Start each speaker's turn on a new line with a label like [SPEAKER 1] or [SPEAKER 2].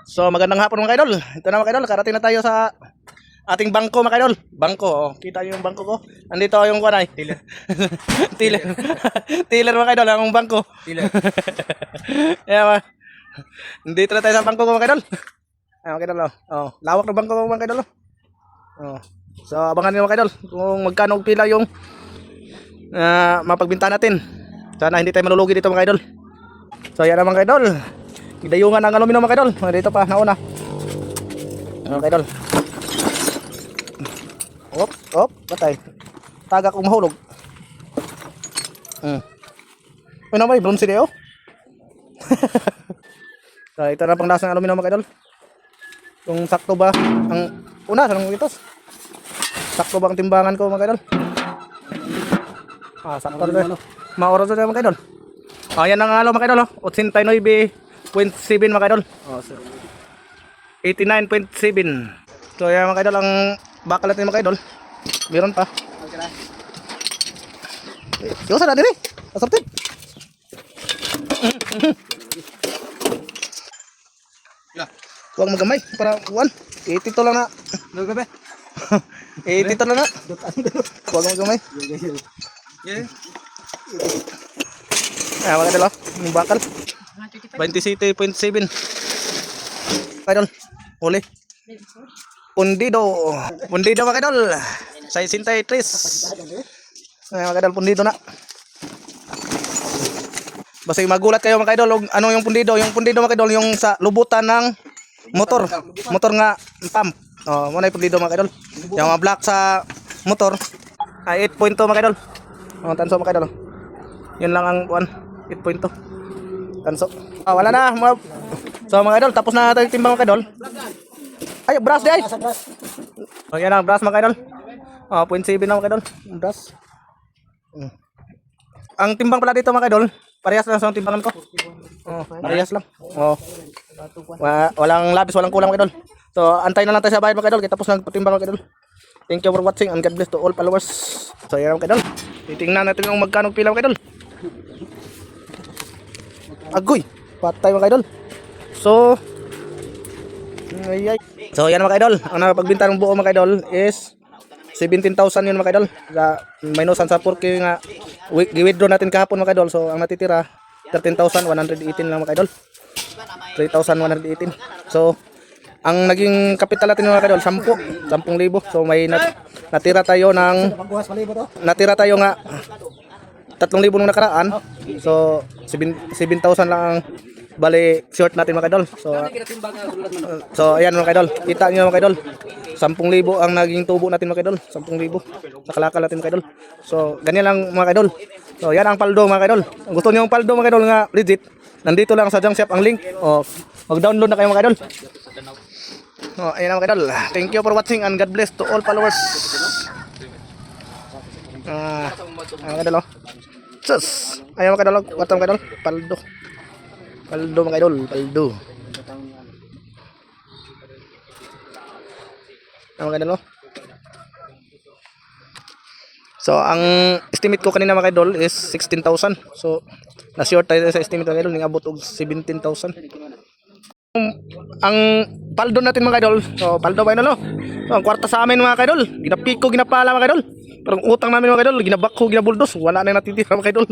[SPEAKER 1] So magandang hapon mga idol. Ito na mga idol, karating na tayo sa ating bangko mga idol. Bangko, oh. Kita niyo yung bangko ko. Andito yung kunay. Tiller. Tiller. Tiller mga idol, ang bangko.
[SPEAKER 2] Tiller.
[SPEAKER 1] Yeah, dito na tayo sa bangko ko mga idol. Ayan mga idol, oh. Lawak ng bangko ko mga idol. Oh. So abangan niyo mga idol kung magkano pila yung mapagbinta natin. Sana hindi tayo malulugi dito mga idol. So yan na mga idol. Idayungan ang aluminum mga idol. Dito pa nauna. Mga idol. Op, patay. Tagak kong mahulog. Ano ba, bronze din oh. So ito na pang lasang aluminum mga idol. Kung sakto ba ang una sa nang itos. Sakto ba ang timbangan ko mga idol? Sakto rin. Maoras na mga idol. Yan ang alo mga idol, 89.7 mga idol. 89.7. So yan mga idol ang bakal natin mga idol. Meron pa. Yo sa natin eh. Asaptin. Huwag magamay para 1. 80 to lang na.
[SPEAKER 2] Bebe.
[SPEAKER 1] 80 to lang na. Huwag magamay. Mga idol, yung bakal 27.7 idol, huli pundido mga idol 63 mga idol, pundido na. Basta magulat kayo mga idol ano yung pundido mga idol, yung sa lubutan ng motor nga pump. Muna yung pundido mga idol, yung mga black sa motor ay 8.2 mga idol. Tanso mga idol, yun lang ang 8.2 tanso. Wala na so mga idol, tapos na tayo timbang mga idol. Ay, brush di ay. Yan ang brush mga idol. 0.7 na mga idol, brush. Ang timbang pala dito mga idol, parehas lang sa timbangan ko. Parehas lang. Walang labis, walang kulang mga idol. So antay na lang tayo sa bahay mga idol, tapos na timbang mga idol. Thank you for watching and God bless to all followers. So yan mga idol, titingnan natin kung magkano pila mga idol. Agoy, patay mga idol. So yan mga idol, ang napagbinta ng buo mga idol is 17,000 yun mga idol. Minusan sa 4K nga i-withdraw natin kahapon mga idol. So ang natitira 13,118 lang mga idol. 3,118. So ang naging kapital natin mga idol 10,000. So may natira tayo nga 3,000 nung nakaraan. So 7,000 lang ang bali short natin mga idol. So ayan mga idol, kita niyo mga idol, 10,000 ang naging tubo natin mga idol. 10,000 sa kalakal natin mga idol. So ganyan lang mga idol. So yan ang paldo mga idol. Kung gusto niyo ng paldo mga idol nga legit, nandito lang sa junk shop ang link. Mag-download na kayo mga idol. Ayan mga idol. Thank you for watching and God bless to all followers. Mga idol sus. Ayan mga idol, watang mga idol, paldo mga idol, paldo. Ayan mga idol. So ang estimate ko kanina mga idol is 16,000. So na-short tayo sa estimate mga idol, ningabot og 17,000. Ang paldo natin mga idol, so paldo ba yun so, ang kwarta sa amin mga idol, ginapiko, ginapala mga idol. Parang utang namin mga idol, ginabakho, ginabuldos, wala na natitira mga idol.